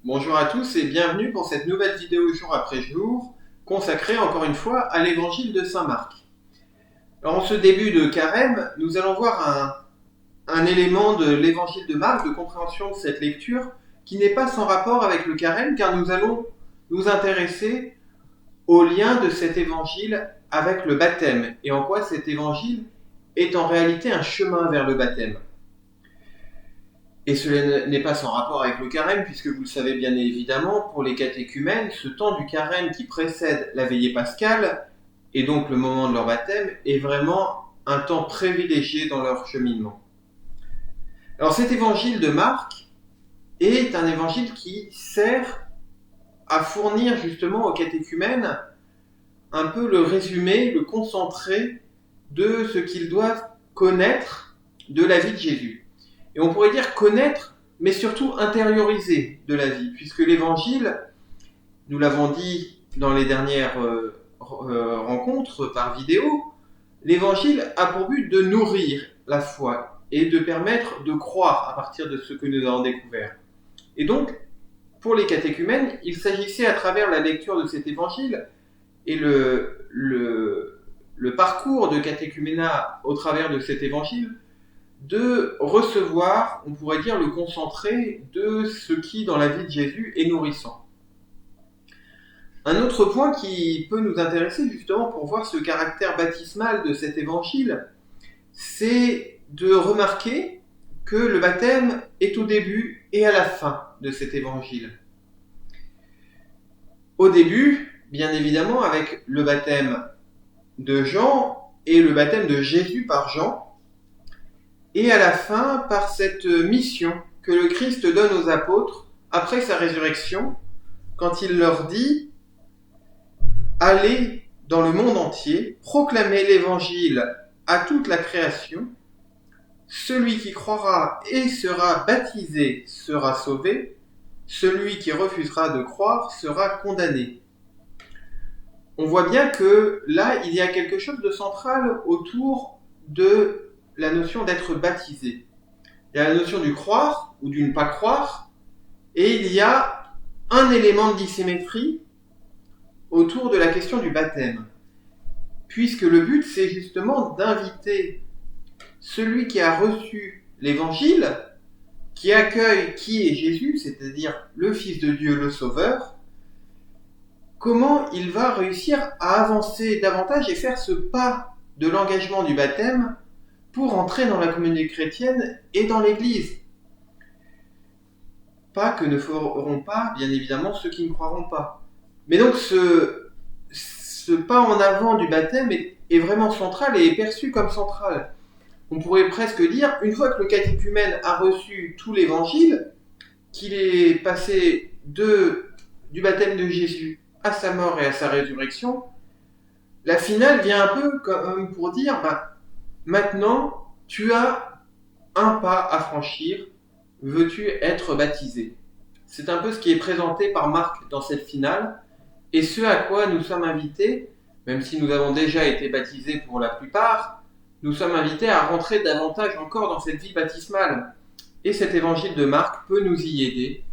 Bonjour à tous et bienvenue pour cette nouvelle vidéo jour après jour consacrée encore une fois à l'évangile de Saint Marc. Alors en ce début de carême, nous allons voir un élément de l'évangile de Marc, de compréhension de cette lecture, qui n'est pas sans rapport avec le carême car nous allons nous intéresser au lien de cet évangile avec le baptême et en quoi cet évangile est en réalité un chemin vers le baptême. Et cela n'est pas sans rapport avec le carême, puisque vous le savez bien évidemment, pour les catéchumènes, ce temps du carême qui précède la veillée pascale, et donc le moment de leur baptême, est vraiment un temps privilégié dans leur cheminement. Alors cet évangile de Marc est un évangile qui sert à fournir justement aux catéchumènes un peu le résumé, le concentré de ce qu'ils doivent connaître de la vie de Jésus. Et on pourrait dire connaître, mais surtout intérioriser de la vie, puisque l'évangile, nous l'avons dit dans les dernières rencontres par vidéo, l'évangile a pour but de nourrir la foi et de permettre de croire à partir de ce que nous avons découvert. Et donc, pour les catéchumènes, il s'agissait à travers la lecture de cet évangile et le parcours de catéchuménat au travers de cet évangile, de recevoir, on pourrait dire, le concentré de ce qui, dans la vie de Jésus, est nourrissant. Un autre point qui peut nous intéresser justement pour voir ce caractère baptismal de cet évangile, c'est de remarquer que le baptême est au début et à la fin de cet évangile. Au début, bien évidemment, avec le baptême de Jean et le baptême de Jésus par Jean, et à la fin par cette mission que le Christ donne aux apôtres après sa résurrection, quand il leur dit « Allez dans le monde entier, proclamez l'évangile à toute la création, celui qui croira et sera baptisé sera sauvé, celui qui refusera de croire sera condamné. » On voit bien que là, il y a quelque chose de central autour de la notion d'être baptisé. Il y a la notion du croire ou du ne pas croire, et il y a un élément de dissymétrie autour de la question du baptême. Puisque le but, c'est justement d'inviter celui qui a reçu l'évangile, qui accueille qui est Jésus, c'est-à-dire le Fils de Dieu, le Sauveur, comment il va réussir à avancer davantage et faire ce pas de l'engagement du baptême pour entrer dans la communauté chrétienne et dans l'Église. Pas que ne feront pas, bien évidemment, ceux qui ne croiront pas. Mais donc ce pas en avant du baptême est vraiment central et est perçu comme central. On pourrait presque dire, une fois que le catéchumène a reçu tout l'évangile, qu'il est passé du baptême de Jésus à sa mort et à sa résurrection, la finale vient un peu comme pour dire, maintenant, tu as un pas à franchir, veux-tu être baptisé? C'est un peu ce qui est présenté par Marc dans cette finale, et ce à quoi nous sommes invités, même si nous avons déjà été baptisés pour la plupart, nous sommes invités à rentrer davantage encore dans cette vie baptismale. Et cet évangile de Marc peut nous y aider.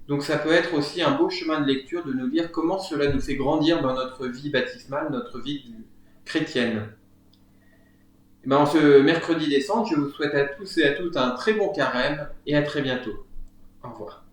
Donc ça peut être aussi un beau chemin de lecture de nous dire comment cela nous fait grandir dans notre vie baptismale, notre vie chrétienne. En ce mercredi décembre, je vous souhaite à tous et à toutes un très bon carême et à très bientôt. Au revoir.